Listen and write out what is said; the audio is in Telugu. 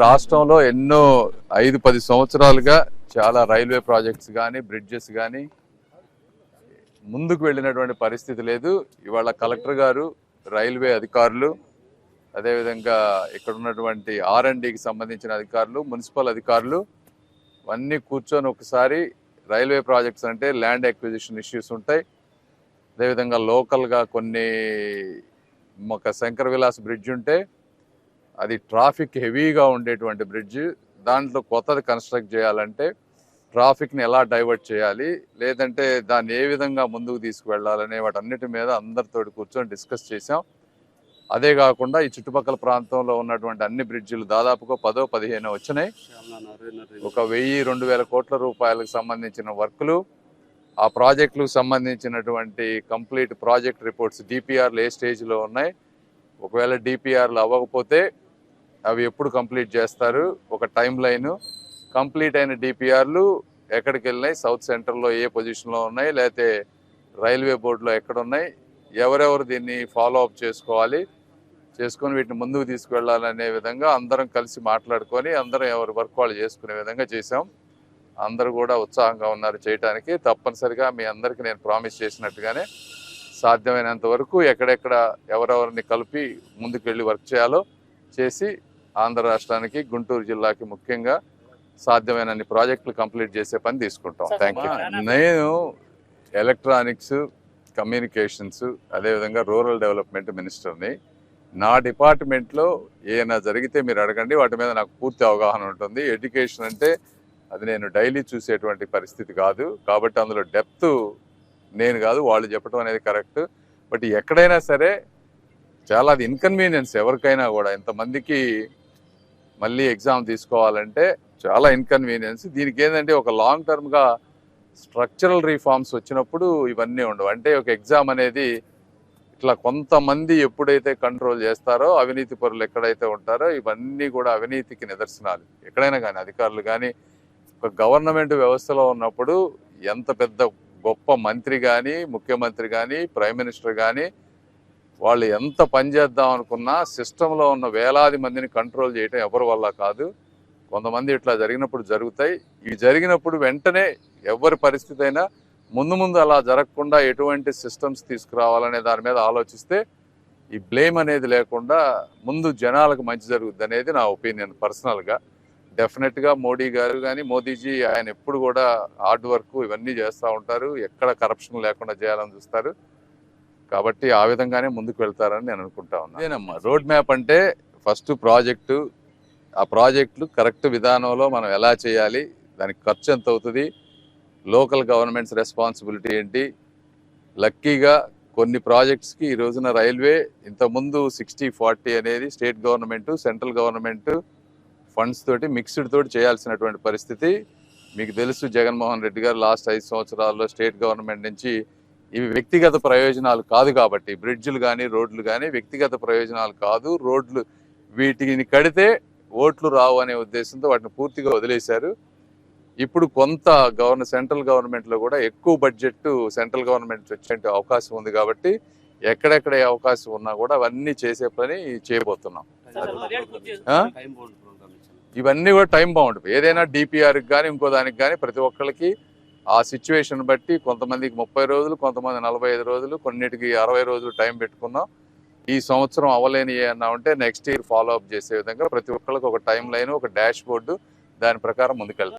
రాష్ట్రంలో ఎన్నో 5-10 సంవత్సరాలుగా చాలా రైల్వే ప్రాజెక్ట్స్ కానీ బ్రిడ్జెస్ కానీ ముందుకు వెళ్ళినటువంటి పరిస్థితి లేదు. ఇవాళ కలెక్టర్ గారు, రైల్వే అధికారులు, అదేవిధంగా ఇక్కడ ఉన్నటువంటి R&Dకి సంబంధించిన అధికారులు, మున్సిపల్ అధికారులు అన్నీ కూర్చొని ఒకసారి రైల్వే ప్రాజెక్ట్స్ అంటే ల్యాండ్ అక్విజిషన్ ఇష్యూస్ ఉంటాయి. అదేవిధంగా లోకల్గా కొన్ని ఒక శంకర విలాస్ బ్రిడ్జ్ ఉంటే అది ట్రాఫిక్ హెవీగా ఉండేటువంటి బ్రిడ్జ్. దాంట్లో కొత్తది కన్స్ట్రక్ట్ చేయాలంటే ట్రాఫిక్ని ఎలా డైవర్ట్ చేయాలి, లేదంటే దాన్ని ఏ విధంగా ముందుకు తీసుకువెళ్ళాలనే వాటన్నిటి మీద అందరితో కూర్చొని డిస్కస్ చేసాం. అదే కాకుండా ఈ చుట్టుపక్కల ప్రాంతంలో ఉన్నటువంటి అన్ని బ్రిడ్జిలు దాదాపుగా 10-15 వచ్చినాయి. ఒక 1000-2000 కోట్ల రూపాయలకు సంబంధించిన వర్కులు, ఆ ప్రాజెక్టులకు సంబంధించినటువంటి కంప్లీట్ ప్రాజెక్ట్ రిపోర్ట్స్ DPRలు ఏ స్టేజ్లో ఉన్నాయి, ఒకవేళ DPRలు అవ్వకపోతే అవి ఎప్పుడు కంప్లీట్ చేస్తారు, ఒక టైం లైను, కంప్లీట్ అయిన DPRలు ఎక్కడికి వెళ్ళినాయి, సౌత్ సెంటర్లో ఏ పొజిషన్లో ఉన్నాయి, లేకపోతే రైల్వే బోర్డులో ఎక్కడున్నాయి, ఎవరెవరు దీన్ని ఫాలో అప్ చేసుకొని వీటిని ముందుకు తీసుకువెళ్ళాలనే విధంగా అందరం కలిసి మాట్లాడుకొని అందరం ఎవరి వర్క్ వాళ్ళు చేసుకునే విధంగా చేసాం. అందరూ కూడా ఉత్సాహంగా ఉన్నారు చేయడానికి. తప్పనిసరిగా మీ అందరికీ నేను ప్రామిస్ చేసినట్టుగానే సాధ్యమైనంత వరకు ఎక్కడెక్కడ ఎవరెవరిని కలిపి ముందుకు వెళ్ళి వర్క్ చేయాలో చేసి ఆంధ్ర రాష్ట్రానికి, గుంటూరు జిల్లాకి ముఖ్యంగా సాధ్యమైన ప్రాజెక్టులు కంప్లీట్ చేసే పని తీసుకుంటాం. Thank you. నేను ఎలక్ట్రానిక్స్, కమ్యూనికేషన్స్, అదేవిధంగా రూరల్ డెవలప్మెంట్ మినిస్టర్ని. నా డిపార్ట్మెంట్లో ఏమైనా జరిగితే మీరు అడగండి, వాటి మీద నాకు పూర్తి అవగాహన ఉంటుంది. ఎడ్యుకేషన్ అంటే అది నేను డైలీ చూసేటువంటి పరిస్థితి కాదు, కాబట్టి అందులో డెప్త్ నేను కాదు, వాళ్ళు చెప్పడం అనేది కరెక్ట్. బట్ ఎక్కడైనా సరే చాలా అది ఇన్కన్వీనియన్స్ ఎవరికైనా కూడా. ఇంతమందికి మళ్ళీ ఎగ్జామ్ తీసుకోవాలంటే చాలా ఇన్కన్వీనియన్స్. దీనికి ఏంటంటే ఒక లాంగ్ టర్మ్గా స్ట్రక్చరల్ రీఫార్మ్స్ వచ్చినప్పుడు ఇవన్నీ ఉండవు. అంటే ఒక ఎగ్జామ్ అనేది ఇట్లా కొంతమంది ఎప్పుడైతే కంట్రోల్ చేస్తారో, అవినీతి పరులు ఎక్కడైతే ఉంటారో, ఇవన్నీ కూడా అవినీతికి నిదర్శనాలు. ఎక్కడైనా కానీ అధికారులు కానీ ఒక గవర్నమెంట్ వ్యవస్థలో ఉన్నప్పుడు ఎంత పెద్ద గొప్ప మంత్రి కానీ, ముఖ్యమంత్రి కానీ, ప్రైమ్ మినిస్టర్ కానీ వాళ్ళు ఎంత పనిచేద్దాం అనుకున్నా సిస్టంలో ఉన్న వేలాది మందిని కంట్రోల్ చేయటం ఎవరి వల్ల కాదు. కొంతమంది ఇట్లా జరిగినప్పుడు జరుగుతాయి. ఇవి జరిగినప్పుడు వెంటనే ఎవరి పరిస్థితి అయినా ముందు అలా జరగకుండా ఎటువంటి సిస్టమ్స్ తీసుకురావాలనే దాని మీద ఆలోచిస్తే ఈ బ్లేమ్ అనేది లేకుండా ముందు జనాలకు మంచి జరుగుద్ది అనేది నా ఒపీనియన్ పర్సనల్గా. డెఫినెట్గా మోడీ గారు కానీ, మోదీజీ ఆయన ఎప్పుడు కూడా హార్డ్ వర్క్ ఇవన్నీ చేస్తూ ఉంటారు, ఎక్కడ కరప్షన్ లేకుండా చేయాలని చూస్తారు. కాబట్టి ఆ విధంగానే ముందుకు వెళ్తారని నేను అనుకుంటా ఉన్నాను. అదేనమ్మా రోడ్ మ్యాప్ అంటే ఫస్ట్ ప్రాజెక్టు, ఆ ప్రాజెక్టులు కరెక్ట్ విధానంలో మనం ఎలా చేయాలి, దానికి ఖర్చు ఎంత అవుతుంది, లోకల్ గవర్నమెంట్స్ రెస్పాన్సిబిలిటీ ఏంటి. లక్కీగా కొన్ని ప్రాజెక్ట్స్కి ఈ రోజున రైల్వే ఇంతకుముందు 60-40 అనేది state government, central government funds తోటి మిక్స్డ్ తోటి చేయాల్సినటువంటి పరిస్థితి. మీకు తెలుసు, జగన్మోహన్ రెడ్డి గారు లాస్ట్ 5 సంవత్సరాల్లో స్టేట్ గవర్నమెంట్ నుంచి ఇవి వ్యక్తిగత ప్రయోజనాలు కాదు కాబట్టి, బ్రిడ్జ్లు కానీ రోడ్లు కానీ వ్యక్తిగత ప్రయోజనాలు కాదు, రోడ్లు వీటిని కడితే ఓట్లు రావు అనే ఉద్దేశంతో వాటిని పూర్తిగా వదిలేశారు. ఇప్పుడు కొంత సెంట్రల్ గవర్నమెంట్లో కూడా ఎక్కువ బడ్జెట్ సెంట్రల్ గవర్నమెంట్ వచ్చే అవకాశం ఉంది కాబట్టి ఎక్కడెక్కడ అవకాశం ఉన్నా కూడా అవన్నీ చేసే పని చేయబోతున్నాం. ఇవన్నీ కూడా టైం బౌండ్. ఏదైనా DPRకి కానీ ఇంకో దానికి కానీ ప్రతి ఒక్కరికి ఆ సిచ్యువేషన్ బట్టి కొంతమందికి 30 రోజులు, కొంతమంది 45 రోజులు, కొన్నిటికి 60 రోజులు టైం పెట్టుకున్నాం. ఈ సంవత్సరం అవ్వలేని ఏమన్నా ఉంటే నెక్స్ట్ ఇయర్ ఫాలో అప్ చేసే విధంగా ప్రతి ఒక్కరికి ఒక టైం లైన్, ఒక డాష్ బోర్డు, దాని ప్రకారం ముందుకెళ్తాం.